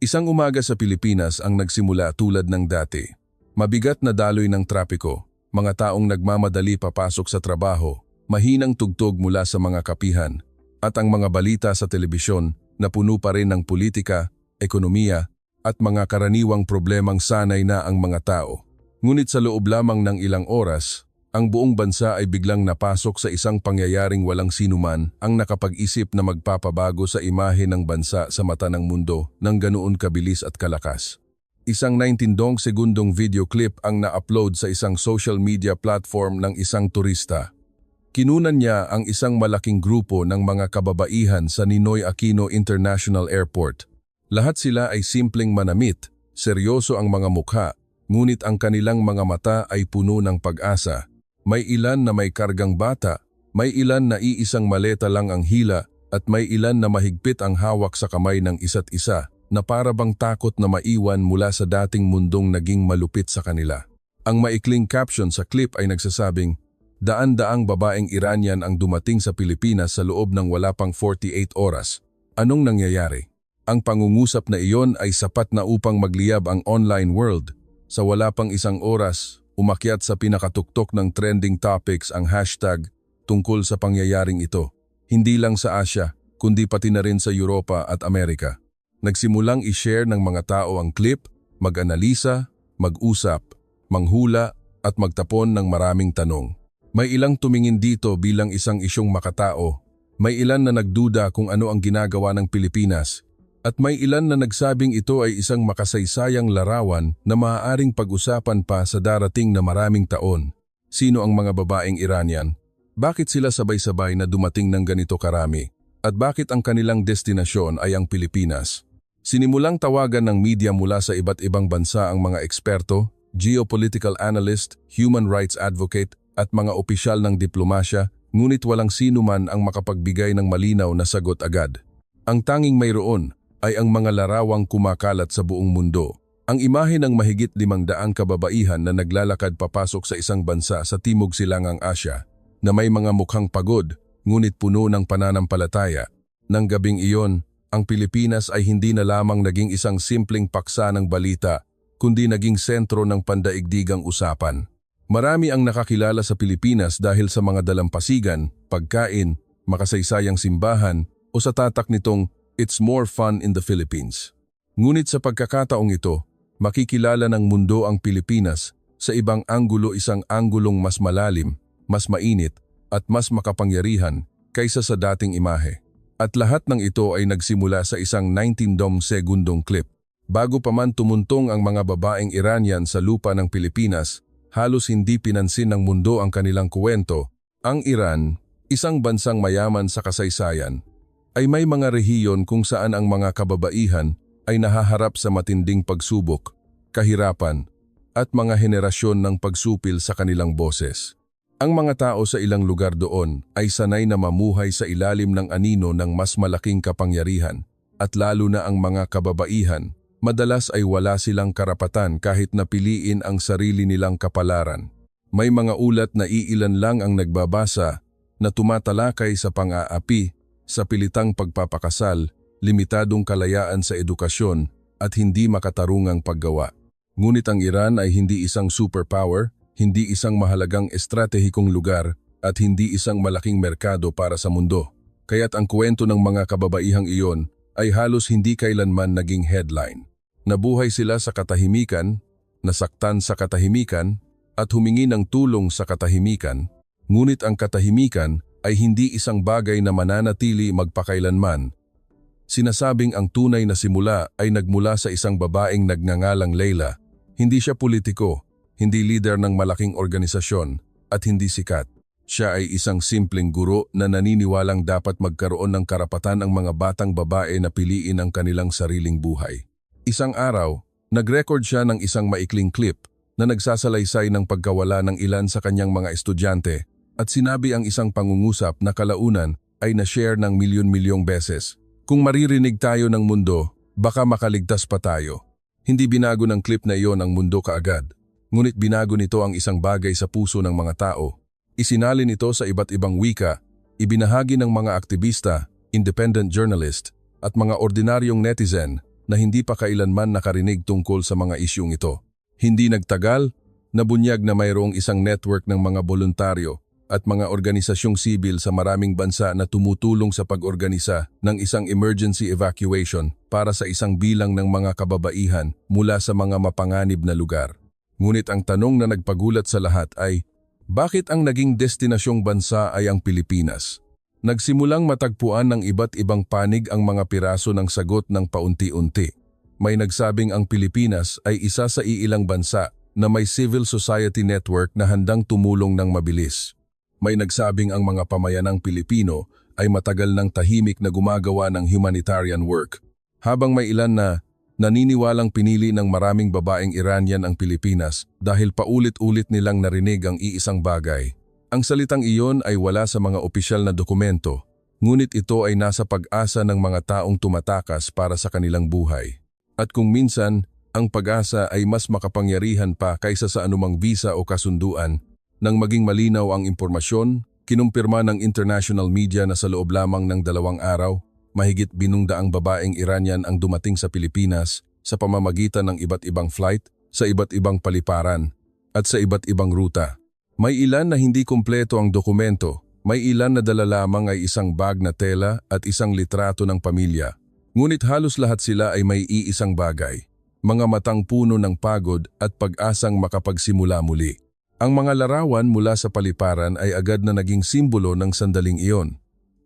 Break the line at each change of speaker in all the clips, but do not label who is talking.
Isang umaga sa Pilipinas ang nagsimula tulad ng dati. Mabigat na daloy ng trapiko, mga taong nagmamadali papasok sa trabaho, mahinang tugtog mula sa mga kapihan, at ang mga balita sa telebisyon na puno pa rin ng politika, ekonomiya, at mga karaniwang problemang sanay na ang mga tao. Ngunit sa loob lamang ng ilang oras, ang buong bansa ay biglang napasok sa isang pangyayaring walang sinuman ang nakapag-isip na magpapabago sa imahe ng bansa sa mata ng mundo ng ganoon kabilis at kalakas. Isang 19 segundong video clip ang na-upload sa isang social media platform ng isang turista. Kinunan niya ang isang malaking grupo ng mga kababaihan sa Ninoy Aquino International Airport. Lahat sila ay simpleng manamit, seryoso ang mga mukha, ngunit ang kanilang mga mata ay puno ng pag-asa. May ilan na may kargang bata, may ilan na iisang maleta lang ang hila, at may ilan na mahigpit ang hawak sa kamay ng isa't isa na para bang takot na maiwan mula sa dating mundong naging malupit sa kanila. Ang maikling caption sa clip ay nagsasabing, "Daan-daang babaeng Iranian ang dumating sa Pilipinas sa loob ng wala pang 48 oras. Anong nangyayari?" Ang pangungusap na iyon ay sapat na upang magliyab ang online world. Sa wala pang isang oras, umakyat sa pinakatuktok ng trending topics ang hashtag tungkol sa pangyayaring ito. Hindi lang sa Asya, kundi pati na rin sa Europa at Amerika. Nagsimulang i-share ng mga tao ang clip, mag-analisa, mag-usap, manghula at magtapon ng maraming tanong. May ilang tumingin dito bilang isang isyong makatao, may ilan na nagduda kung ano ang ginagawa ng Pilipinas, at may ilan na nagsabing ito ay isang makasaysayang larawan na maaaring pag-usapan pa sa darating na maraming taon. Sino ang mga babaeng Iranian? Bakit sila sabay-sabay na dumating ng ganito karami? At bakit ang kanilang destinasyon ay ang Pilipinas? Sinimulang tawagan ng media mula sa iba't ibang bansa ang mga eksperto, geopolitical analyst, human rights advocate, at mga opisyal ng diplomasya, ngunit walang sino man ang makapagbigay ng malinaw na sagot agad. Ang tanging mayroon ay ang mga larawang kumakalat sa buong mundo. Ang imahe ng mahigit 500 kababaihan na naglalakad papasok sa isang bansa sa Timog Silangang Asya, na may mga mukhang pagod, ngunit puno ng pananampalataya. Nang gabing iyon, ang Pilipinas ay hindi na lamang naging isang simpleng paksa ng balita, kundi naging sentro ng pandaigdigang usapan. Marami ang nakakilala sa Pilipinas dahil sa mga dalampasigan, pagkain, makasaysayang simbahan, o sa tatak nitong "It's more fun in the Philippines." Ngunit sa pagkakataong ito, makikilala ng mundo ang Pilipinas sa ibang anggulo, isang anggulong mas malalim, mas mainit, at mas makapangyarihan kaysa sa dating imahe. At lahat ng ito ay nagsimula sa isang 19 segundong clip. Bago pa man tumuntong ang mga babaeng Iranian sa lupa ng Pilipinas, halos hindi pinansin ng mundo ang kanilang kwento. Ang Iran, isang bansang mayaman sa kasaysayan, ay may mga rehiyon kung saan ang mga kababaihan ay nahaharap sa matinding pagsubok, kahirapan, at mga henerasyon ng pagsupil sa kanilang boses. Ang mga tao sa ilang lugar doon ay sanay na mamuhay sa ilalim ng anino ng mas malaking kapangyarihan, at lalo na ang mga kababaihan, madalas ay wala silang karapatan kahit napiliin ang sarili nilang kapalaran. May mga ulat na iilan lang ang nagbabasa na tumatalakay sa pang-aapi, sa pilitang pagpapakasal, limitadong kalayaan sa edukasyon, at hindi makatarungang paggawa. Ngunit ang Iran ay hindi isang superpower, hindi isang mahalagang estratehikong lugar, at hindi isang malaking merkado para sa mundo. Kaya't ang kwento ng mga kababaihang iyon ay halos hindi kailanman naging headline. Nabuhay sila sa katahimikan, nasaktan sa katahimikan, at humingi ng tulong sa katahimikan. Ngunit ang katahimikan ay hindi isang bagay na mananatili magpakailanman. Sinasabing ang tunay na simula ay nagmula sa isang babaeng nagngangalang Leila. Hindi siya politiko, hindi leader ng malaking organisasyon, at hindi sikat. Siya ay isang simpleng guro na naniniwalang dapat magkaroon ng karapatan ang mga batang babae na piliin ang kanilang sariling buhay. Isang araw, nag-record siya ng isang maikling clip na nagsasalaysay ng pagkawala ng ilan sa kanyang mga estudyante, at sinabi ang isang pangungusap na kalaunan ay na-share ng milyon-milyong beses. Kung maririnig tayo ng mundo, baka makaligtas pa tayo. Hindi binago ng clip na iyon ang mundo kaagad, ngunit binago nito ang isang bagay sa puso ng mga tao. Isinalin ito sa iba't ibang wika, ibinahagi ng mga aktivista, independent journalist, at mga ordinaryong netizen, na hindi pa kailanman nakarinig tungkol sa mga isyung ito. Hindi nagtagal, nabunyag na mayroong isang network ng mga voluntaryo at mga organisasyong sibil sa maraming bansa na tumutulong sa pag-organisa ng isang emergency evacuation para sa isang bilang ng mga kababaihan mula sa mga mapanganib na lugar. Ngunit ang tanong na nagpagulat sa lahat ay, bakit ang naging destinasyong bansa ay ang Pilipinas? Nagsimulang matagpuan ng iba't ibang panig ang mga piraso ng sagot ng paunti-unti. May nagsabing ang Pilipinas ay isa sa iilang bansa na may civil society network na handang tumulong ng mabilis. May nagsabing ang mga pamayanang Pilipino ay matagal ng tahimik na gumagawa ng humanitarian work, habang may ilan na naniniwalang pinili ng maraming babaeng Iranian ang Pilipinas dahil paulit-ulit nilang narinig ang iisang bagay. Ang salitang iyon ay wala sa mga opisyal na dokumento, ngunit ito ay nasa pag-asa ng mga taong tumatakas para sa kanilang buhay. At kung minsan, ang pag-asa ay mas makapangyarihan pa kaysa sa anumang visa o kasunduan, nang maging malinaw ang impormasyon, kinumpirma ng international media na sa loob lamang ng 2 araw, mahigit 700 babaeng Iranian ang dumating sa Pilipinas sa pamamagitan ng iba't ibang flight, sa iba't ibang paliparan, at sa iba't ibang ruta. May ilan na hindi kumpleto ang dokumento, may ilan na dala lamang ay isang bag na tela at isang litrato ng pamilya. Ngunit halos lahat sila ay may iisang bagay, mga matang puno ng pagod at pag-asang makapagsimula muli. Ang mga larawan mula sa paliparan ay agad na naging simbolo ng sandaling iyon.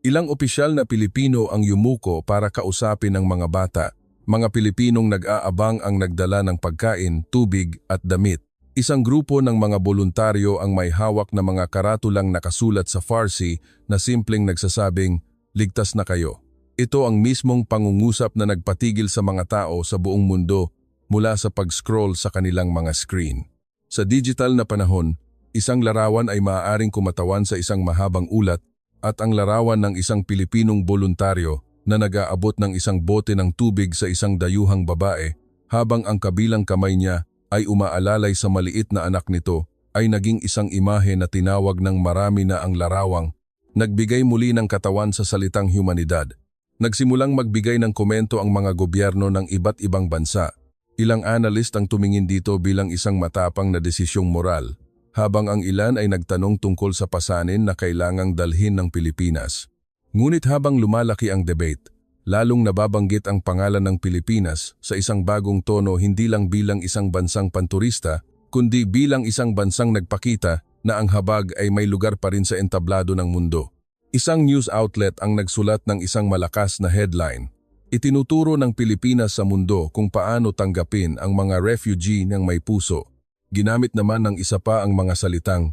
Ilang opisyal na Pilipino ang yumuko para kausapin ang mga bata, mga Pilipinong nag-aabang ang nagdala ng pagkain, tubig at damit. Isang grupo ng mga voluntaryo ang may hawak na mga karatulang nakasulat sa Farsi na simpleng nagsasabing, "Ligtas na kayo." Ito ang mismong pangungusap na nagpatigil sa mga tao sa buong mundo mula sa pag-scroll sa kanilang mga screen. Sa digital na panahon, isang larawan ay maaaring kumatawan sa isang mahabang ulat at ang larawan ng isang Pilipinong voluntaryo na nag-aabot ng isang bote ng tubig sa isang dayuhang babae habang ang kabilang kamay niya ay umaalalay sa maliit na anak nito ay naging isang imahe na tinawag ng marami na ang larawang nagbigay muli ng katawan sa salitang humanidad. Nagsimulang magbigay ng komento ang mga gobyerno ng iba't ibang bansa. Ilang analyst ang tumingin dito bilang isang matapang na desisyong moral, habang ang ilan ay nagtanong tungkol sa pasanin na kailangang dalhin ng Pilipinas. Ngunit habang lumalaki ang debate, lalong nababanggit ang pangalan ng Pilipinas sa isang bagong tono hindi lang bilang isang bansang panturista, kundi bilang isang bansang nagpakita na ang habag ay may lugar pa rin sa entablado ng mundo. Isang news outlet ang nagsulat ng isang malakas na headline. Itinuturo ng Pilipinas sa mundo kung paano tanggapin ang mga refugee ng may puso. Ginamit naman ng isa pa ang mga salitang,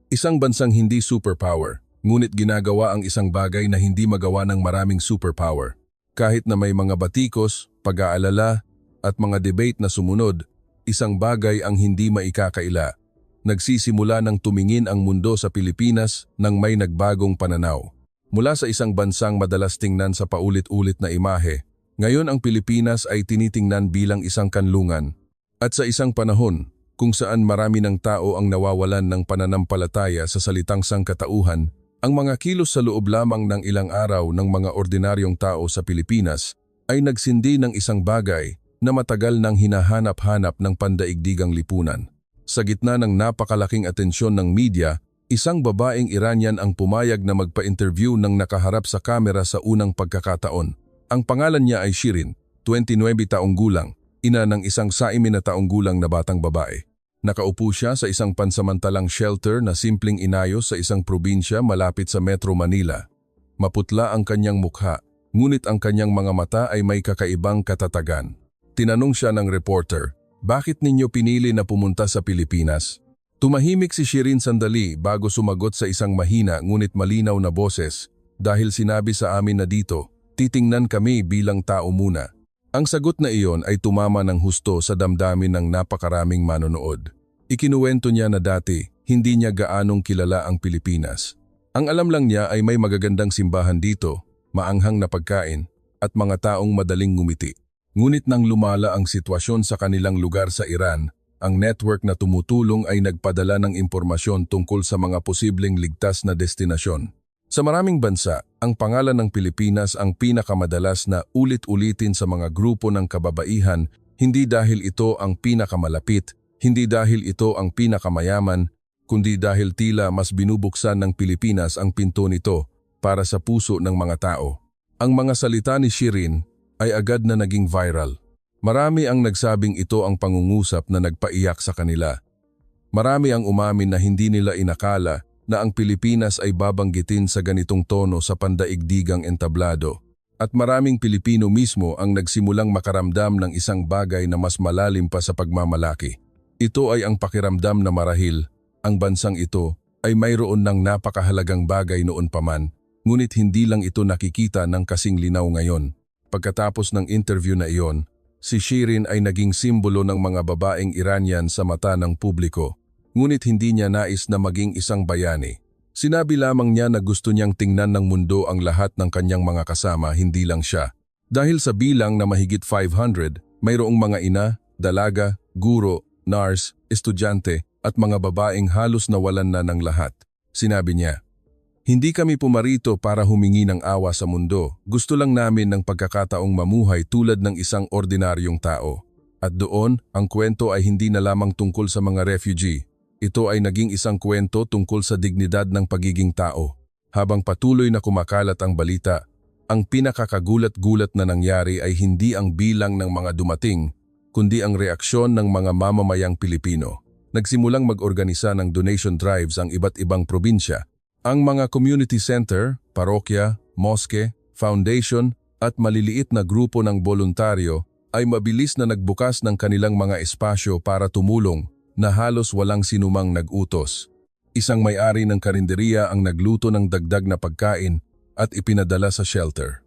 isang bansang hindi superpower, ngunit ginagawa ang isang bagay na hindi magawa ng maraming superpower. Kahit na may mga batikos, pag-aalala, at mga debate na sumunod, isang bagay ang hindi maikakaila. Nagsisimula ng tumingin ang mundo sa Pilipinas nang may nagbagong pananaw. Mula sa isang bansang madalas tingnan sa paulit-ulit na imahe, ngayon ang Pilipinas ay tinitingnan bilang isang kanlungan. At sa isang panahon, kung saan marami ng tao ang nawawalan ng pananampalataya sa salitang sangkatauhan, ang mga kilos sa loob lamang ng ilang araw ng mga ordinaryong tao sa Pilipinas ay nagsindi ng isang bagay na matagal nang hinahanap-hanap ng pandaigdigang lipunan. Sa gitna ng napakalaking atensyon ng media, isang babaeng Iranian ang pumayag na magpa-interview ng nakaharap sa kamera sa unang pagkakataon. Ang pangalan niya ay Shirin, 29 taong gulang, ina ng isang 6 na taong gulang na batang babae. Nakaupo siya sa isang pansamantalang shelter na simpleng inayos sa isang probinsya malapit sa Metro Manila. Maputla ang kanyang mukha, ngunit ang kanyang mga mata ay may kakaibang katatagan. Tinanong siya ng reporter, "Bakit ninyo pinili na pumunta sa Pilipinas?" Tumahimik si Shirin sandali bago sumagot sa isang mahina ngunit malinaw na boses, "Dahil sinabi sa amin na dito, titingnan kami bilang tao muna." Ang sagot na iyon ay tumama ng husto sa damdamin ng napakaraming manonood. Ikinuwento niya na dati, hindi niya gaanong kilala ang Pilipinas. Ang alam lang niya ay may magagandang simbahan dito, maanghang na pagkain, at mga taong madaling ngumiti. Ngunit nang lumala ang sitwasyon sa kanilang lugar sa Iran, ang network na tumutulong ay nagpadala ng impormasyon tungkol sa mga posibleng ligtas na destinasyon. Sa maraming bansa, ang pangalan ng Pilipinas ang pinakamadalas na ulit-ulitin sa mga grupo ng kababaihan, hindi dahil ito ang pinakamalapit, hindi dahil ito ang pinakamayaman, kundi dahil tila mas binubuksan ng Pilipinas ang pinto nito para sa puso ng mga tao. Ang mga salita ni Shirin ay agad na naging viral. Marami ang nagsabing ito ang pangungusap na nagpaiyak sa kanila. Marami ang umamin na hindi nila inakala na ang Pilipinas ay babanggitin sa ganitong tono sa pandaigdigang entablado. At maraming Pilipino mismo ang nagsimulang makaramdam ng isang bagay na mas malalim pa sa pagmamalaki. Ito ay ang pakiramdam na marahil, ang bansang ito ay mayroon ng napakahalagang bagay noon pa man, ngunit hindi lang ito nakikita ng kasing linaw ngayon. Pagkatapos ng interview na iyon, si Shirin ay naging simbolo ng mga babaeng Iranian sa mata ng publiko. Ngunit hindi niya nais na maging isang bayani. Sinabi lamang niya na gusto niyang tingnan ng mundo ang lahat ng kanyang mga kasama, hindi lang siya. Dahil sa bilang na mahigit 500, mayroong mga ina, dalaga, guro, nurse, estudyante at mga babaeng halos nawalan na ng lahat. Sinabi niya, "Hindi kami pumarito para humingi ng awa sa mundo. Gusto lang namin ng pagkakataong mamuhay tulad ng isang ordinaryong tao." At doon, ang kwento ay hindi na lamang tungkol sa mga refugee. Ito ay naging isang kwento tungkol sa dignidad ng pagiging tao. Habang patuloy na kumakalat ang balita, ang pinakakagulat-gulat na nangyari ay hindi ang bilang ng mga dumating, kundi ang reaksyon ng mga mamamayang Pilipino. Nagsimulang mag-organisa ng donation drives ang iba't ibang probinsya. Ang mga community center, parokya, moske, foundation at maliliit na grupo ng voluntaryo ay mabilis na nagbukas ng kanilang mga espasyo para tumulong na halos walang sinumang nag-utos. Isang may-ari ng karinderiya ang nagluto ng dagdag na pagkain at ipinadala sa shelter.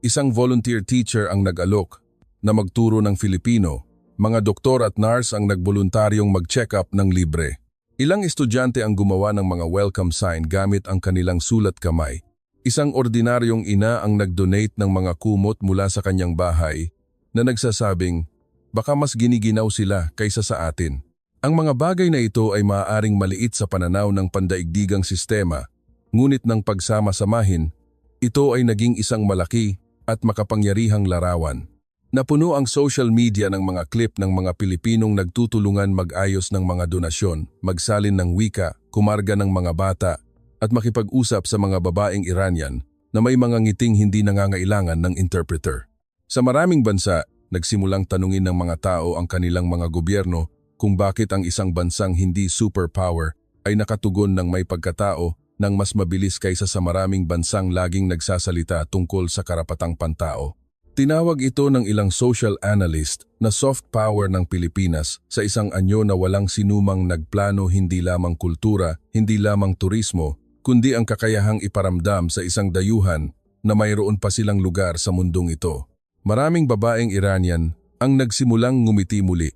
Isang volunteer teacher ang nag-alok na magturo ng Filipino. Mga doktor at nurse ang nagboluntaryong mag-check up ng libre. Ilang estudyante ang gumawa ng mga welcome sign gamit ang kanilang sulat kamay. Isang ordinaryong ina ang nag-donate ng mga kumot mula sa kanyang bahay na nagsasabing, "Baka mas giniginaw sila kaysa sa atin." Ang mga bagay na ito ay maaaring maliit sa pananaw ng pandaigdigang sistema, ngunit ng pagsama-samahin, ito ay naging isang malaki at makapangyarihang larawan. Napuno ang social media ng mga clip ng mga Pilipinong nagtutulungan mag-ayos ng mga donasyon, magsalin ng wika, kumarga ng mga bata, at makipag-usap sa mga babaeng Iranian na may mga ngiting hindi nangangailangan ng interpreter. Sa maraming bansa, nagsimulang tanungin ng mga tao ang kanilang mga gobyerno kung bakit ang isang bansang hindi superpower ay nakatugon ng may pagkatao ng mas mabilis kaysa sa maraming bansang laging nagsasalita tungkol sa karapatang pantao. Tinawag ito ng ilang social analyst na soft power ng Pilipinas sa isang anyo na walang sinumang nagplano, hindi lamang kultura, hindi lamang turismo, kundi ang kakayahang iparamdam sa isang dayuhan na mayroon pa silang lugar sa mundong ito. Maraming babaeng Iranian ang nagsimulang ngumiti muli.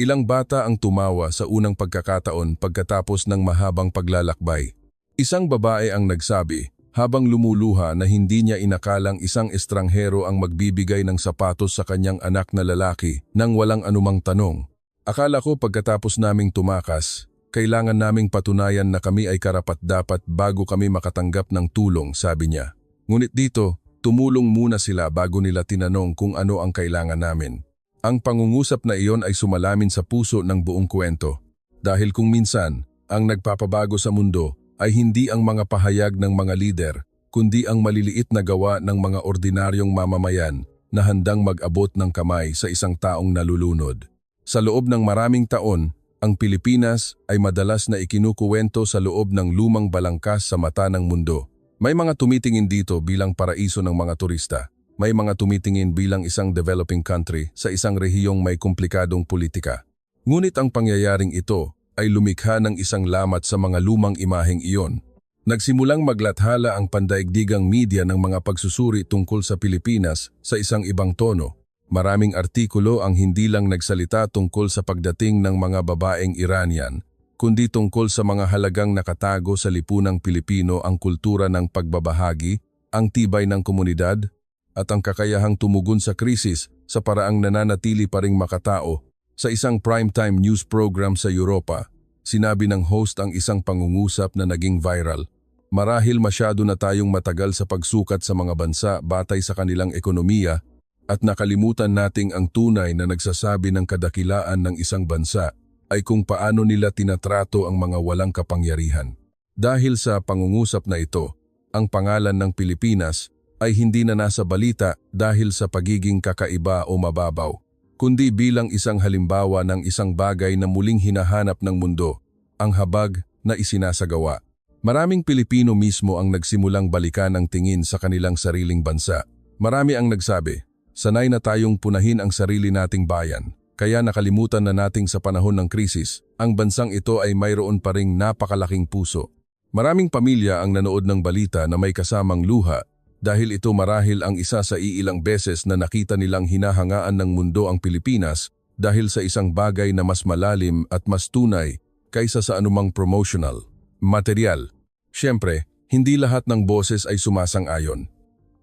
Ilang bata ang tumawa sa unang pagkakataon pagkatapos ng mahabang paglalakbay. Isang babae ang nagsabi habang lumuluha na hindi niya inakalang isang estranghero ang magbibigay ng sapatos sa kanyang anak na lalaki nang walang anumang tanong. "Akala ko pagkatapos naming tumakas, kailangan naming patunayan na kami ay karapat-dapat bago kami makatanggap ng tulong," sabi niya. "Ngunit dito, tumulong muna sila bago nila tinanong kung ano ang kailangan namin." Ang pangungusap na iyon ay sumalamin sa puso ng buong kwento. Dahil kung minsan, ang nagpapabago sa mundo ay hindi ang mga pahayag ng mga lider, kundi ang maliliit na gawa ng mga ordinaryong mamamayan na handang mag-abot ng kamay sa isang taong nalulunod. Sa loob ng maraming taon, ang Pilipinas ay madalas na ikinukuwento sa loob ng lumang balangkas sa mata ng mundo. May mga tumitingin dito bilang paraiso ng mga turista. May mga tumitingin bilang isang developing country sa isang rehiyong may komplikadong politika. Ngunit ang pangyayaring ito ay lumikha ng isang lamat sa mga lumang imaheng iyon. Nagsimulang maglathala ang pandaigdigang media ng mga pagsusuri tungkol sa Pilipinas sa isang ibang tono. Maraming artikulo ang hindi lang nagsalita tungkol sa pagdating ng mga babaeng Iranian, kundi tungkol sa mga halagang nakatago sa lipunang Pilipino, ang kultura ng pagbabahagi, ang tibay ng komunidad, at ang kakayahang tumugon sa krisis sa paraang nananatili pa ring makatao. Sa isang primetime news program sa Europa, sinabi ng host ang isang pangungusap na naging viral. Marahil masyado na tayong matagal sa pagsukat sa mga bansa batay sa kanilang ekonomiya at nakalimutan nating ang tunay na nagsasabi ng kadakilaan ng isang bansa ay kung paano nila tinatrato ang mga walang kapangyarihan. Dahil sa pangungusap na ito, ang pangalan ng Pilipinas ay hindi na nasa balita dahil sa pagiging kakaiba o mababaw, kundi bilang isang halimbawa ng isang bagay na muling hinahanap ng mundo, ang habag na isinasagawa. Maraming Pilipino mismo ang nagsimulang balikan ang tingin sa kanilang sariling bansa. Marami ang nagsabi, sanay na tayong punahin ang sarili nating bayan, kaya nakalimutan na nating sa panahon ng krisis, ang bansang ito ay mayroon pa ring napakalaking puso. Maraming pamilya ang nanood ng balita na may kasamang luha dahil ito marahil ang isa sa iilang beses na nakita nilang hinahangaan ng mundo ang Pilipinas dahil sa isang bagay na mas malalim at mas tunay kaysa sa anumang promotional. Material. Siyempre, hindi lahat ng boses ay sumasang-ayon.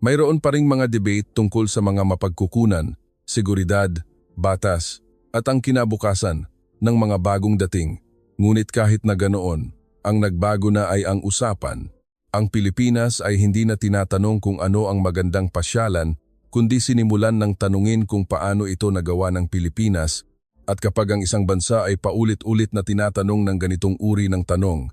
Mayroon pa ring mga debate tungkol sa mga mapagkukunan, seguridad, batas, at ang kinabukasan ng mga bagong dating. Ngunit kahit na ganoon, ang nagbago na ay ang usapan. Ang Pilipinas ay hindi na tinatanong kung ano ang magandang pasyalan, kundi sinimulan ng tanungin kung paano ito nagawa ng Pilipinas. At kapag ang isang bansa ay paulit-ulit na tinatanong ng ganitong uri ng tanong,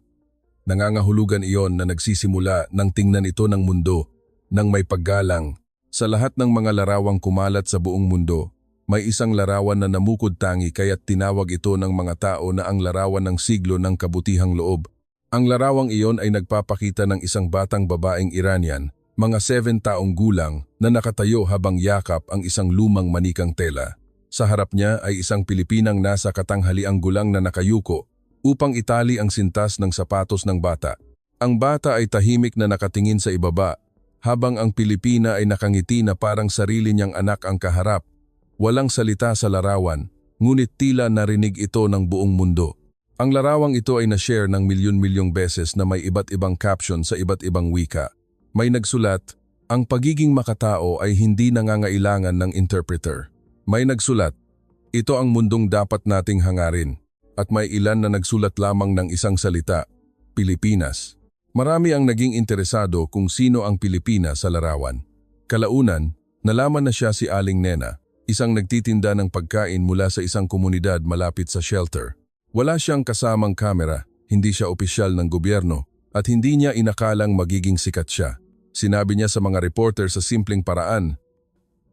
nangangahulugan iyon na nagsisimula ng tingnan ito ng mundo, ng may paggalang. Sa lahat ng mga larawang kumalat sa buong mundo, may isang larawan na namukod tangi kaya't tinawag ito ng mga tao na ang larawan ng siglo ng kabutihang loob. Ang larawang iyon ay nagpapakita ng isang batang babaeng Iranian, mga 7 taong gulang, na nakatayo habang yakap ang isang lumang manikang tela. Sa harap niya ay isang Pilipinang nasa katanghaliang gulang na nakayuko, upang itali ang sintas ng sapatos ng bata. Ang bata ay tahimik na nakatingin sa ibaba, habang ang Pilipina ay nakangiti na parang sarili niyang anak ang kaharap. Walang salita sa larawan, ngunit tila narinig ito ng buong mundo. Ang larawang ito ay na-share ng milyon-milyong beses na may iba't ibang caption sa iba't ibang wika. May nagsulat, ang pagiging makatao ay hindi nangangailangan ng interpreter. May nagsulat, ito ang mundong dapat nating hangarin. At may ilan na nagsulat lamang ng isang salita, Pilipinas. Marami ang naging interesado kung sino ang Pilipinas sa larawan. Kalaunan, nalaman na siya si Aling Nena, isang nagtitinda ng pagkain mula sa isang komunidad malapit sa shelter. Wala siyang kasamang kamera, hindi siya opisyal ng gobyerno, at hindi niya inakalang magiging sikat siya. Sinabi niya sa mga reporter sa simpleng paraan,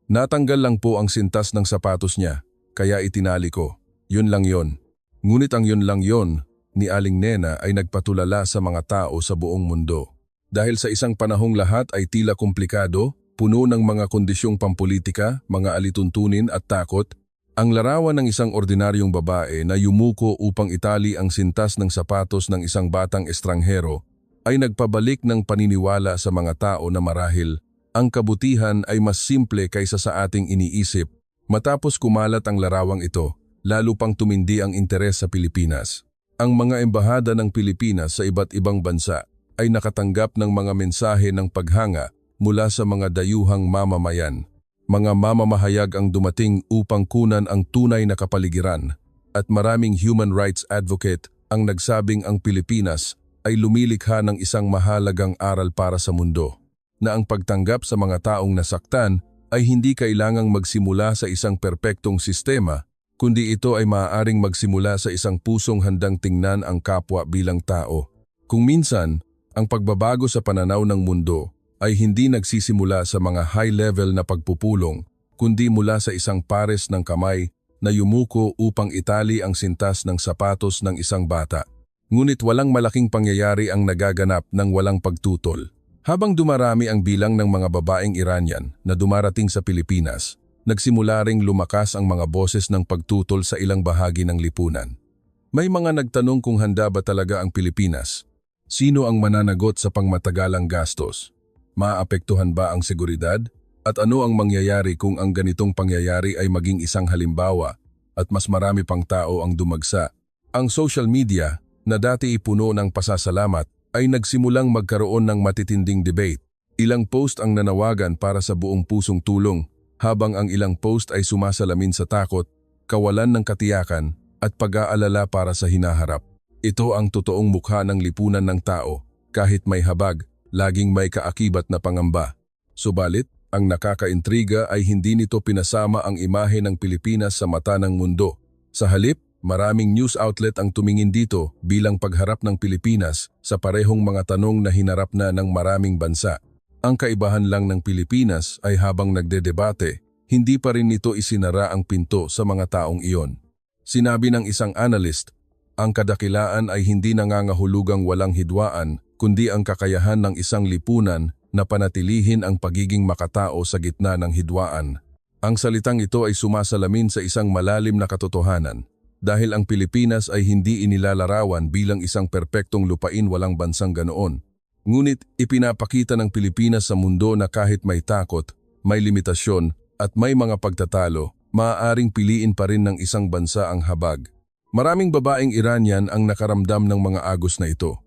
natanggal lang po ang sintas ng sapatos niya, kaya itinali ko. Yun lang yon. Ngunit ang yun lang yon ni Aling Nena ay nagpatulala sa mga tao sa buong mundo. Dahil sa isang panahong lahat ay tila komplikado, puno ng mga kondisyong pampolitika, mga alituntunin at takot, ang larawan ng isang ordinaryong babae na yumuko upang itali ang sintas ng sapatos ng isang batang estranghero ay nagpabalik ng paniniwala sa mga tao na marahil ang kabutihan ay mas simple kaysa sa ating iniisip. Matapos kumalat ang larawang ito, lalo pang tumindi ang interes sa Pilipinas. Ang mga embahada ng Pilipinas sa iba't ibang bansa ay nakatanggap ng mga mensahe ng paghanga mula sa mga dayuhang mamamayan. Mga mamamahayag ang dumating upang kunan ang tunay na kapaligiran at maraming human rights advocate ang nagsabing ang Pilipinas ay lumilikha ng isang mahalagang aral para sa mundo, na ang pagtanggap sa mga taong nasaktan ay hindi kailangang magsimula sa isang perpektong sistema, kundi ito ay maaaring magsimula sa isang pusong handang tingnan ang kapwa bilang tao. Kung minsan, ang pagbabago sa pananaw ng mundo ay hindi nagsisimula sa mga high-level na pagpupulong, kundi mula sa isang pares ng kamay na yumuko upang itali ang sintas ng sapatos ng isang bata. Ngunit walang malaking pangyayari ang nagaganap ng walang pagtutol. Habang dumarami ang bilang ng mga babaeng Iranian na dumarating sa Pilipinas, nagsimula ring lumakas ang mga boses ng pagtutol sa ilang bahagi ng lipunan. May mga nagtanong kung handa ba talaga ang Pilipinas. Sino ang mananagot sa pangmatagalang gastos? Maapektuhan ba ang seguridad? At ano ang mangyayari kung ang ganitong pangyayari ay maging isang halimbawa at mas marami pang tao ang dumagsa? Ang social media, na dati ipuno ng pasasalamat, ay nagsimulang magkaroon ng matitinding debate. Ilang post ang nanawagan para sa buong pusong tulong, habang ang ilang post ay sumasalamin sa takot, kawalan ng katiyakan, at pag-aalala para sa hinaharap. Ito ang totoong mukha ng lipunan ng tao, Kahit may habag, laging may kaakibat na pangamba. Subalit, ang nakakaintriga ay hindi nito pinasama ang imahe ng Pilipinas sa mata ng mundo. Sa halip, maraming news outlet ang tumingin dito bilang pagharap ng Pilipinas sa parehong mga tanong na hinarap na ng maraming bansa. Ang kaibahan lang ng Pilipinas ay habang nagdedebate, hindi pa rin nito isinara ang pinto sa mga taong iyon. Sinabi ng isang analyst, ang kadakilaan ay hindi nangangahulugang walang hidwaan, kundi ang kakayahan ng isang lipunan na panatilihin ang pagiging makatao sa gitna ng hidwaan. Ang salitang ito ay sumasalamin sa isang malalim na katotohanan, dahil ang Pilipinas ay hindi inilalarawan bilang isang perpektong lupain walang bansang ganoon. Ngunit ipinapakita ng Pilipinas sa mundo na kahit may takot, may limitasyon at may mga pagtatalo, maaaring piliin pa rin ng isang bansa ang habag. Maraming babaeng Iranian ang nakaramdam ng mga agos na ito.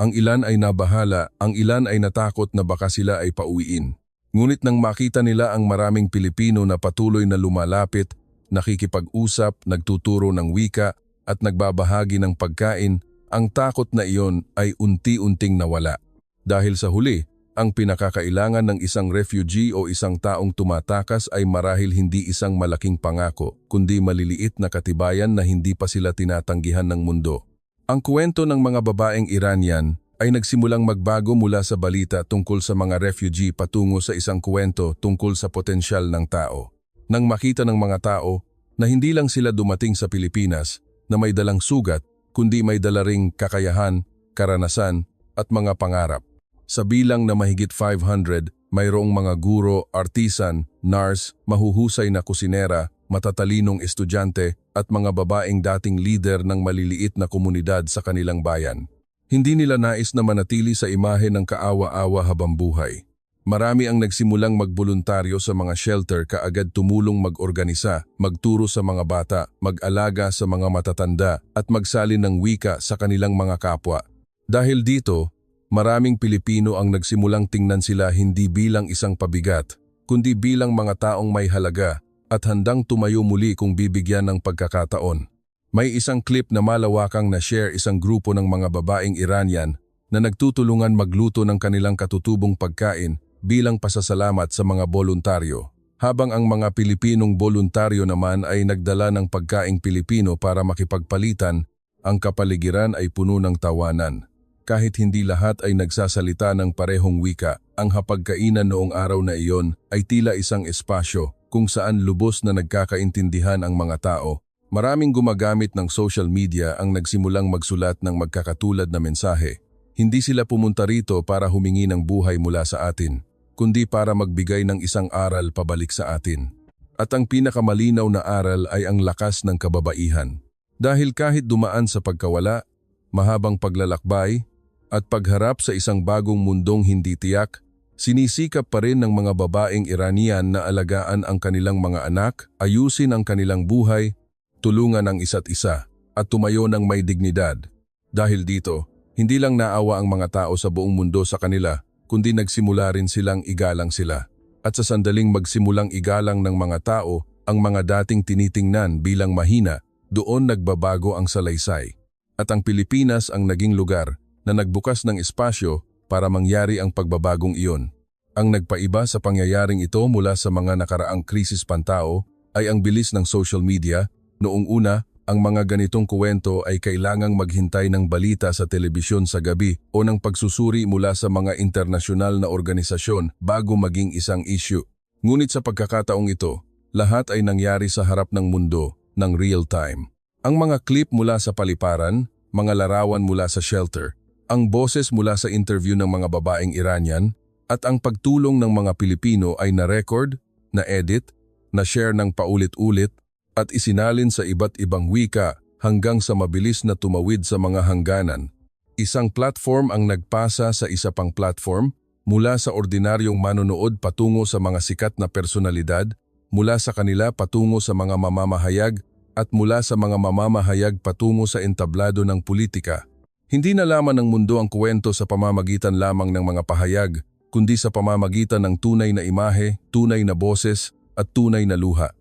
Ang ilan ay nabahala, ang ilan ay natakot na baka sila ay pauwiin. Ngunit nang makita nila ang maraming Pilipino na patuloy na lumalapit, nakikipag-usap, nagtuturo ng wika at nagbabahagi ng pagkain, ang takot na iyon ay unti-unting nawala. Dahil sa huli, ang pinakakailangan ng isang refugee o isang taong tumatakas ay marahil hindi isang malaking pangako, kundi maliliit na katibayan na hindi pa sila tinatanggihan ng mundo. Ang kwento ng mga babaeng Iranian ay nagsimulang magbago mula sa balita tungkol sa mga refugee patungo sa isang kwento tungkol sa potensyal ng tao. Nang makita ng mga tao na hindi lang sila dumating sa Pilipinas na may dalang sugat, kundi may dala ring kakayahan, karanasan at mga pangarap. Sa bilang na mahigit 500, mayroong mga guro, artisan, nurse, mahuhusay na kusinera, matatalinong estudyante at mga babaeng dating leader ng maliliit na komunidad sa kanilang bayan. Hindi nila nais na manatili sa imahe ng kaawa-awa habang buhay. Marami ang nagsimulang magboluntaryo sa mga shelter kaagad tumulong mag-organisa, magturo sa mga bata, mag-alaga sa mga matatanda at magsalin ng wika sa kanilang mga kapwa. Dahil dito, maraming Pilipino ang nagsimulang tingnan sila hindi bilang isang pabigat, kundi bilang mga taong may halaga at handang tumayo muli kung bibigyan ng pagkakataon. May isang clip na malawakang na-share isang grupo ng mga babaeng Iranian na nagtutulungan magluto ng kanilang katutubong pagkain bilang pasasalamat sa mga boluntaryo. Habang ang mga Pilipinong boluntaryo naman ay nagdala ng pagkaing Pilipino para makipagpalitan, ang kapaligiran ay puno ng tawanan. Kahit hindi lahat ay nagsasalita ng parehong wika, ang hapagkainan noong araw na iyon ay tila isang espasyo kung saan lubos na nagkakaintindihan ang mga tao. Maraming gumagamit ng social media ang nagsimulang magsulat ng magkakatulad na mensahe. Hindi sila pumunta rito para humingi ng buhay mula sa atin, kundi para magbigay ng isang aral pabalik sa atin. At ang pinakamalinaw na aral ay ang lakas ng kababaihan. Dahil kahit dumaan sa pagkawala, mahabang paglalakbay, at pagharap sa isang bagong mundong hindi tiyak, sinisikap pa rin ng mga babaeng Iranian na alagaan ang kanilang mga anak, ayusin ang kanilang buhay, tulungan ang isa't isa, at tumayo ng may dignidad. Dahil dito, hindi lang naawa ang mga tao sa buong mundo sa kanila, kundi nagsimula rin silang igalang sila. At sa sandaling magsimulang igalang ng mga tao, ang mga dating tinitingnan bilang mahina, doon nagbabago ang salaysay. At ang Pilipinas ang naging lugar na nagbukas ng espasyo para mangyari ang pagbabagong iyon. Ang nagpaiba sa pangyayaring ito mula sa mga nakaraang krisis pantao ay ang bilis ng social media. Noong una, ang mga ganitong kuwento ay kailangang maghintay ng balita sa telebisyon sa gabi o ng pagsusuri mula sa mga internasyonal na organisasyon bago maging isang issue. Ngunit sa pagkakataong ito, lahat ay nangyari sa harap ng mundo ng real time. Ang mga clip mula sa paliparan, mga larawan mula sa shelter, ang boses mula sa interview ng mga babaeng Iranian, at ang pagtulong ng mga Pilipino ay na-record, na-edit, na-share ng paulit-ulit, at isinalin sa iba't ibang wika hanggang sa mabilis na tumawid sa mga hangganan. Isang platform ang nagpasa sa isa pang platform, mula sa ordinaryong manonood patungo sa mga sikat na personalidad, mula sa kanila patungo sa mga mamamahayag, at mula sa mga mamamahayag patungo sa entablado ng politika. Hindi nalaman ng mundo ang kwento sa pamamagitan lamang ng mga pahayag, kundi sa pamamagitan ng tunay na imahe, tunay na boses, at tunay na luha.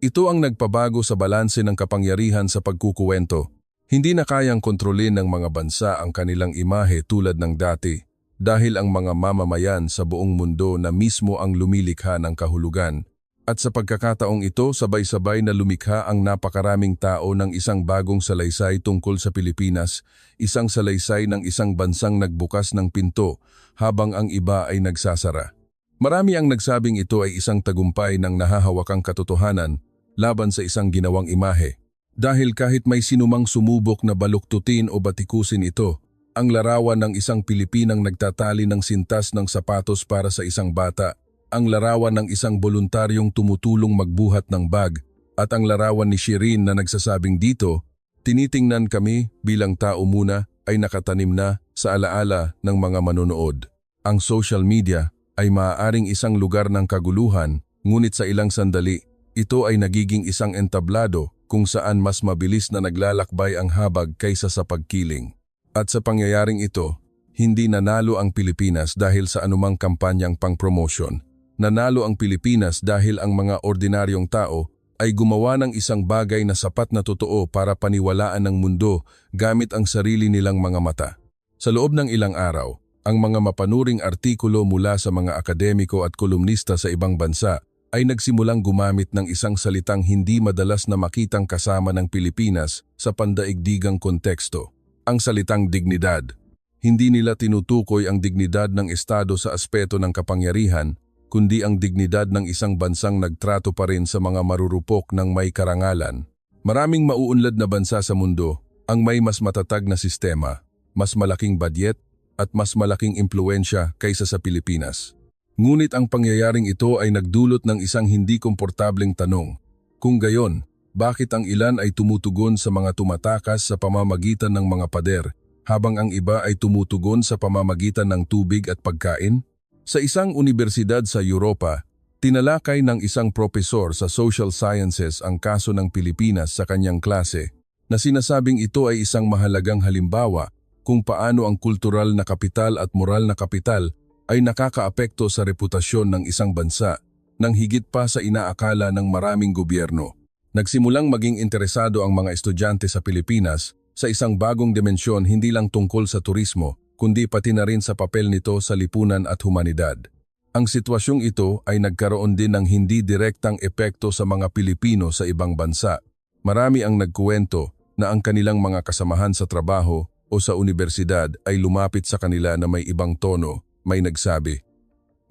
Ito ang nagpabago sa balanse ng kapangyarihan sa pagkukuwento. Hindi na kayang kontrolin ng mga bansa ang kanilang imahe tulad ng dati dahil ang mga mamamayan sa buong mundo na mismo ang lumilikha ng kahulugan. At sa pagkakataong ito, sabay-sabay na lumikha ang napakaraming tao ng isang bagong salaysay tungkol sa Pilipinas, isang salaysay ng isang bansang nagbukas ng pinto habang ang iba ay nagsasara. Marami ang nagsabing ito ay isang tagumpay ng nahahawakang katotohanan laban sa isang ginawang imahe. Dahil kahit may sinumang sumubok na baluktutin o batikusin ito, ang larawan ng isang Pilipinang nagtatali ng sintas ng sapatos para sa isang bata, ang larawan ng isang voluntaryong tumutulong magbuhat ng bag, at ang larawan ni Shireen na nagsasabing dito, tinitingnan kami bilang tao muna ay nakatanim na sa alaala ng mga manonood. Ang social media ay maaaring isang lugar ng kaguluhan, ngunit sa ilang sandali, ito ay nagiging isang entablado kung saan mas mabilis na naglalakbay ang habag kaysa sa pagkiling. At sa pangyayaring ito, hindi nanalo ang Pilipinas dahil sa anumang kampanyang pang-promotion. Nanalo ang Pilipinas dahil ang mga ordinaryong tao ay gumawa ng isang bagay na sapat na totoo para paniwalaan ng mundo gamit ang sarili nilang mga mata. Sa loob ng ilang araw, ang mga mapanuring artikulo mula sa mga akademiko at kolumnista sa ibang bansa ay nagsimulang gumamit ng isang salitang hindi madalas na makitang kasama ng Pilipinas sa pandaigdigang konteksto, ang salitang dignidad. Hindi nila tinutukoy ang dignidad ng Estado sa aspeto ng kapangyarihan, kundi ang dignidad ng isang bansang nagtrato pa rin sa mga marurupok ng may karangalan. Maraming mauunlad na bansa sa mundo ang may mas matatag na sistema, mas malaking budget at mas malaking impluensya kaysa sa Pilipinas. Ngunit ang pangyayaring ito ay nagdulot ng isang hindi komportableng tanong. Kung gayon, bakit ang ilan ay tumutugon sa mga tumatakas sa pamamagitan ng mga pader, habang ang iba ay tumutugon sa pamamagitan ng tubig at pagkain? Sa isang unibersidad sa Europa, tinalakay ng isang propesor sa social sciences ang kaso ng Pilipinas sa kanyang klase, na sinasabing ito ay isang mahalagang halimbawa kung paano ang kultural na kapital at moral na kapital ay nakakaapekto sa reputasyon ng isang bansa nang higit pa sa inaakala ng maraming gobyerno. Nagsimulang maging interesado ang mga estudyante sa Pilipinas sa isang bagong dimensyon hindi lang tungkol sa turismo, kundi pati na rin sa papel nito sa lipunan at humanidad. Ang sitwasyong ito ay nagkaroon din ng hindi direktang epekto sa mga Pilipino sa ibang bansa. Marami ang nagkuwento na ang kanilang mga kasamahan sa trabaho o sa unibersidad ay lumapit sa kanila na may ibang tono. May nagsabi,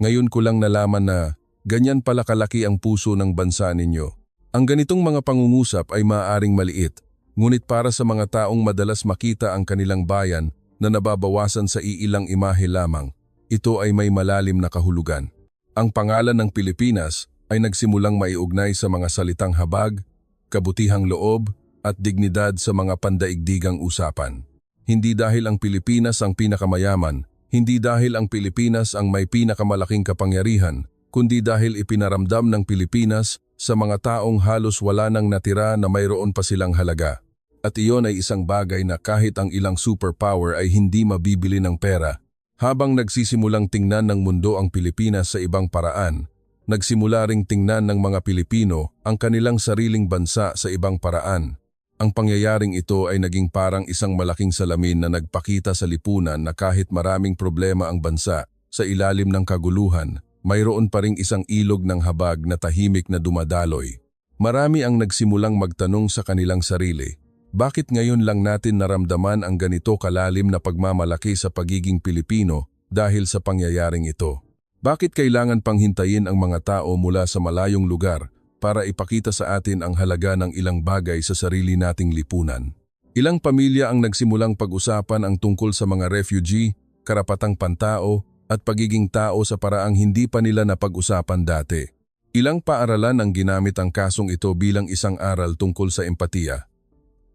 "Ngayon ko lang nalaman na ganyan pala kalaki ang puso ng bansa ninyo." Ang ganitong mga pangungusap ay maaaring maliit, ngunit para sa mga taong madalas makita ang kanilang bayan na nababawasan sa iilang imahe lamang, ito ay may malalim na kahulugan. Ang pangalan ng Pilipinas ay nagsimulang maiugnay sa mga salitang habag, kabutihang loob at dignidad sa mga pandaigdigang usapan. Hindi dahil ang Pilipinas ang pinakamayaman, hindi dahil ang Pilipinas ang may pinakamalaking kapangyarihan, kundi dahil ipinaramdam ng Pilipinas sa mga taong halos wala nang natira na mayroon pa silang halaga. At iyon ay isang bagay na kahit ang ilang superpower ay hindi mabibili ng pera. Habang nagsisimulang tingnan ng mundo ang Pilipinas sa ibang paraan, nagsimula ring tingnan ng mga Pilipino ang kanilang sariling bansa sa ibang paraan. Ang pangyayaring ito ay naging parang isang malaking salamin na nagpakita sa lipunan na kahit maraming problema ang bansa, sa ilalim ng kaguluhan, mayroon pa ring isang ilog ng habag na tahimik na dumadaloy. Marami ang nagsimulang magtanong sa kanilang sarili, bakit ngayon lang natin naramdaman ang ganito kalalim na pagmamalaki sa pagiging Pilipino dahil sa pangyayaring ito? Bakit kailangan pang hintayin ang mga tao mula sa malayong lugar para ipakita sa atin ang halaga ng ilang bagay sa sarili nating lipunan? Ilang pamilya ang nagsimulang pag-usapan ang tungkol sa mga refugee, karapatang pantao, at pagiging tao sa paraang hindi pa nila napag-usapan dati. Ilang paaralan ang ginamit ang kasong ito bilang isang aral tungkol sa empatiya.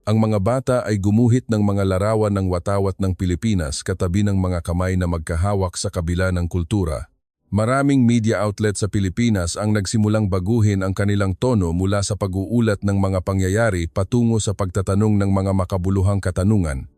Ang mga bata ay gumuhit ng mga larawan ng watawat ng Pilipinas katabi ng mga kamay na magkahawak sa kabila ng kultura. Maraming media outlet sa Pilipinas ang nagsimulang baguhin ang kanilang tono mula sa pag-uulat ng mga pangyayari patungo sa pagtatanong ng mga makabuluhang katanungan.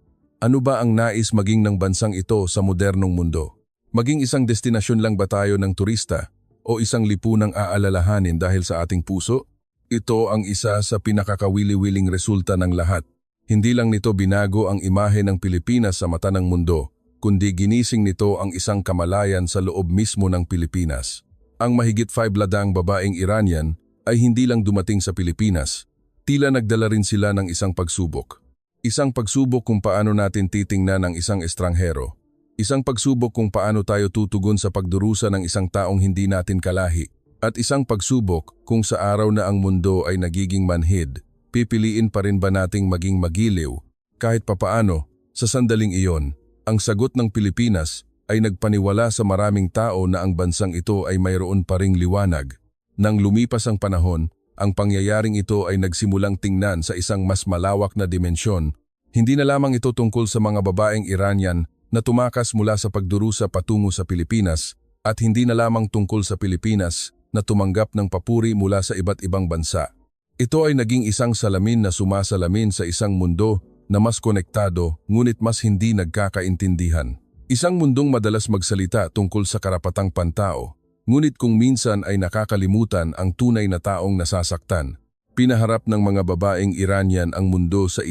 Ano ba ang nais maging ng bansang ito sa modernong mundo? Maging isang destinasyon lang ba tayo ng turista o isang lipunang aalalahanin dahil sa ating puso? Ito ang isa sa pinakakawili-wiling resulta ng lahat. Hindi lang nito binago ang imahe ng Pilipinas sa mata ng mundo, kundi ginising nito ang isang kamalayan sa loob mismo ng Pilipinas. Ang mahigit 500 babaeng Iranian ay hindi lang dumating sa Pilipinas, tila nagdala rin sila ng isang pagsubok. Isang pagsubok kung paano natin titingnan ang isang estranghero. Isang pagsubok kung paano tayo tutugon sa pagdurusa ng isang taong hindi natin kalahi. At isang pagsubok kung sa araw na ang mundo ay nagiging manhid, pipiliin pa rin ba nating maging magiliw? Kahit papaano, sa sandaling iyon, ang sagot ng Pilipinas ay nagpaniwala sa maraming tao na ang bansang ito ay mayroon pa ring liwanag. Nang lumipas ang panahon, ang pangyayaring ito ay nagsimulang tingnan sa isang mas malawak na dimensyon. Hindi na lamang ito tungkol sa mga babaeng Iranian na tumakas mula sa pagdurusa patungo sa Pilipinas, at hindi na lamang tungkol sa Pilipinas na tumanggap ng papuri mula sa iba't ibang bansa. Ito ay naging isang salamin na sumasalamin sa isang mundo na mas konektado ngunit mas hindi nagkakaintindihan. Isang mundong madalas magsalita tungkol sa karapatang pantao, ngunit kung minsan ay nakakalimutan ang tunay na taong nasasaktan. Pinaharap ng mga babaeng Iranian ang mundo sa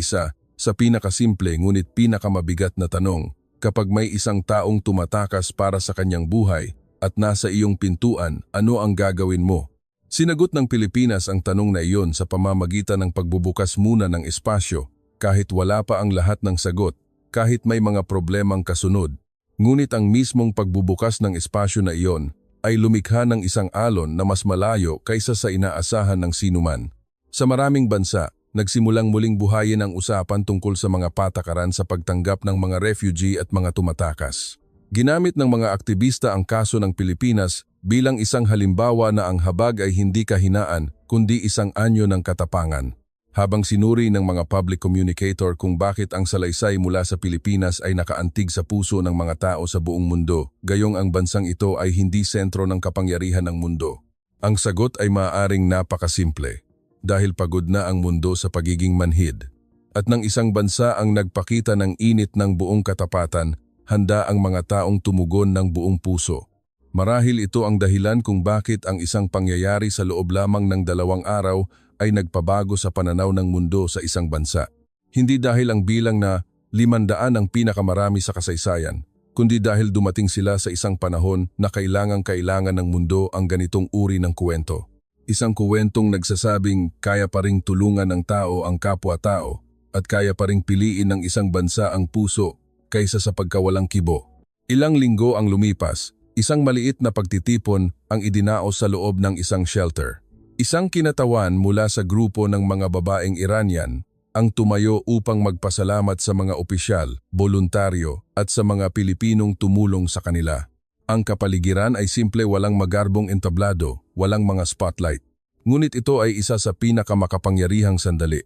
pinakasimple ngunit pinakamabigat na tanong. Kapag may isang taong tumatakas para sa kanyang buhay at nasa iyong pintuan, ano ang gagawin mo? Sinagot ng Pilipinas ang tanong na iyon sa pamamagitan ng pagbubukas muna ng espasyo, kahit wala pa ang lahat ng sagot, kahit may mga problemang kasunod. Ngunit ang mismong pagbubukas ng espasyo na iyon ay lumikha ng isang alon na mas malayo kaysa sa inaasahan ng sinuman. Sa maraming bansa, nagsimulang muling buhayin ang usapan tungkol sa mga patakaran sa pagtanggap ng mga refugee at mga tumatakas. Ginamit ng mga aktivista ang kaso ng Pilipinas bilang isang halimbawa na ang habag ay hindi kahinaan kundi isang anyo ng katapangan. Habang sinuri ng mga public communicator kung bakit ang salaysay mula sa Pilipinas ay nakaantig sa puso ng mga tao sa buong mundo, gayong ang bansang ito ay hindi sentro ng kapangyarihan ng mundo. Ang sagot ay maaaring napakasimple. Dahil pagod na ang mundo sa pagiging manhid. At nang isang bansa ang nagpakita ng init ng buong katapatan, handa ang mga taong tumugon ng buong puso. Marahil ito ang dahilan kung bakit ang isang pangyayari sa loob lamang ng 2 araw ay nagpabago sa pananaw ng mundo sa isang bansa. Hindi dahil ang bilang na 500 ang pinakamarami sa kasaysayan, kundi dahil dumating sila sa isang panahon na kailangan ng mundo ang ganitong uri ng kwento. Isang kuwentong nagsasabing kaya pa ring tulungan ng tao ang kapwa-tao at kaya pa ring piliin ng isang bansa ang puso kaysa sa pagkawalang kibo. Ilang linggo ang lumipas, isang maliit na pagtitipon ang idinaos sa loob ng isang shelter. Isang kinatawan mula sa grupo ng mga babaeng Iranian ang tumayo upang magpasalamat sa mga opisyal, voluntaryo at sa mga Pilipinong tumulong sa kanila. Ang kapaligiran ay simple, walang magarbong entablado, walang mga spotlight. Ngunit ito ay isa sa pinakamakapangyarihang sandali.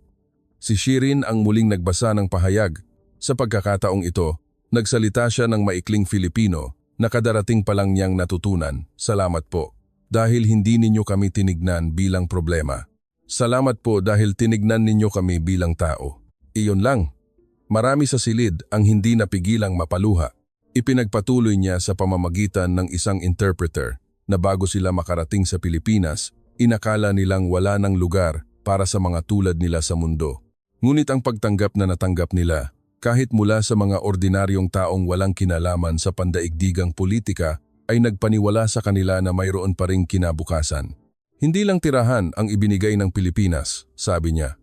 Si Shirin ang muling nagbasa ng pahayag. Sa pagkakataong ito, nagsalita siya ng maikling Filipino na kadarating pa lang niyang natutunan. Salamat po. Dahil hindi ninyo kami tinignan bilang problema. Salamat po dahil tinignan ninyo kami bilang tao. Iyon lang. Marami sa silid ang hindi napigilang mapaluha. Ipinagpatuloy niya sa pamamagitan ng isang interpreter na bago sila makarating sa Pilipinas, inakala nilang wala ng lugar para sa mga tulad nila sa mundo. Ngunit ang pagtanggap na natanggap nila, kahit mula sa mga ordinaryong taong walang kinalaman sa pandaigdigang politika, ay nagpaniwala sa kanila na mayroon pa ring kinabukasan. Hindi lang tirahan ang ibinigay ng Pilipinas, sabi niya.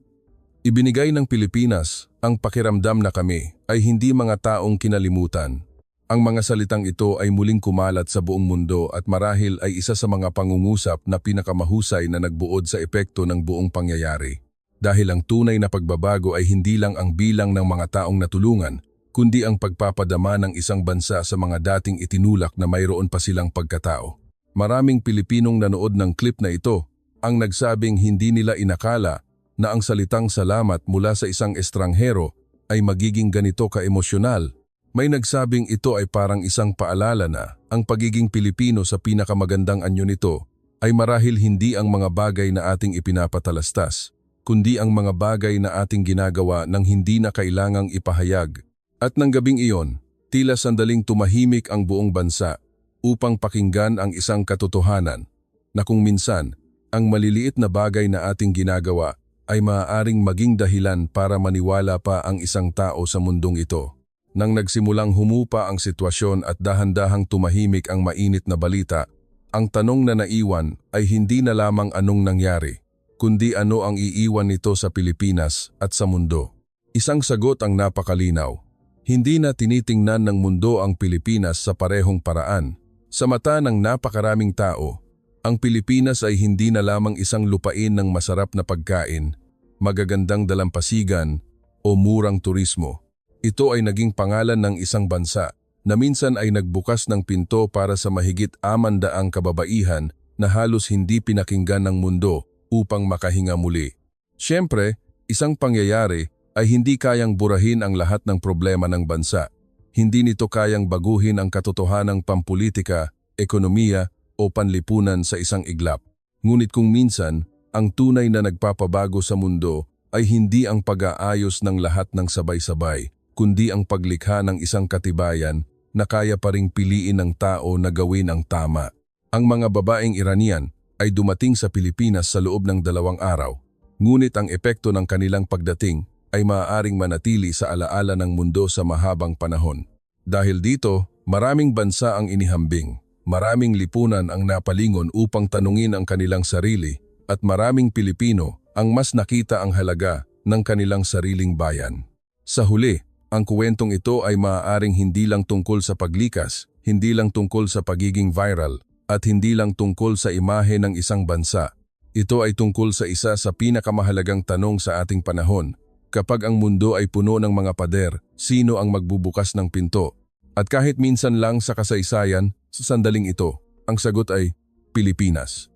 Ibinigay ng Pilipinas ang pakiramdam na kami ay hindi mga taong kinalimutan. Ang mga salitang ito ay muling kumalat sa buong mundo at marahil ay isa sa mga pangungusap na pinakamahusay na nagbuod sa epekto ng buong pangyayari. Dahil ang tunay na pagbabago ay hindi lang ang bilang ng mga taong natulungan, kundi ang pagpapadama ng isang bansa sa mga dating itinulak na mayroon pa silang pagkatao. Maraming Pilipinong nanood ng clip na ito ang nagsabing hindi nila inakala na ang salitang salamat mula sa isang estranghero ay magiging ganito ka-emosyonal. May nagsabing ito ay parang isang paalala na ang pagiging Pilipino sa pinakamagandang anyo nito ay marahil hindi ang mga bagay na ating ipinapatalastas, kundi ang mga bagay na ating ginagawa nang hindi na kailangang ipahayag. At nang gabing iyon, tila sandaling tumahimik ang buong bansa upang pakinggan ang isang katotohanan na kung minsan, ang maliliit na bagay na ating ginagawa ay maaaring maging dahilan para maniwala pa ang isang tao sa mundong ito. Nang nagsimulang humupa ang sitwasyon at dahan-dahang tumahimik ang mainit na balita, ang tanong na naiwan ay hindi na lamang anong nangyari, kundi ano ang iiwan nito sa Pilipinas at sa mundo. Isang sagot ang napakalinaw. Hindi na tinitingnan ng mundo ang Pilipinas sa parehong paraan. Sa mata ng napakaraming tao, ang Pilipinas ay hindi na lamang isang lupain ng masarap na pagkain, magagandang dalampasigan o murang turismo. Ito ay naging pangalan ng isang bansa na minsan ay nagbukas ng pinto para sa mahigit 600 kababaihan na halos hindi pinakinggan ng mundo upang makahinga muli. Siyempre, isang pangyayari ay hindi kayang burahin ang lahat ng problema ng bansa. Hindi nito kayang baguhin ang katotohanang pampulitika, ekonomiya o panlipunan sa isang iglap. Ngunit kung minsan, ang tunay na nagpapabago sa mundo ay hindi ang pag-aayos ng lahat ng sabay-sabay, kundi ang paglikha ng isang katibayan na kaya pa ring piliin ng tao na gawin ang tama. Ang mga babaeng Iranian ay dumating sa Pilipinas sa loob ng 2 araw, ngunit ang epekto ng kanilang pagdating ay maaaring manatili sa alaala ng mundo sa mahabang panahon. Dahil dito, maraming bansa ang inihambing, maraming lipunan ang napalingon upang tanungin ang kanilang sarili, at maraming Pilipino ang mas nakita ang halaga ng kanilang sariling bayan. Sa huli, ang kwentong ito ay maaaring hindi lang tungkol sa paglikas, hindi lang tungkol sa pagiging viral, at hindi lang tungkol sa imahe ng isang bansa. Ito ay tungkol sa isa sa pinakamahalagang tanong sa ating panahon. Kapag ang mundo ay puno ng mga pader, sino ang magbubukas ng pinto? At kahit minsan lang sa kasaysayan, sa sandaling ito, ang sagot ay Pilipinas.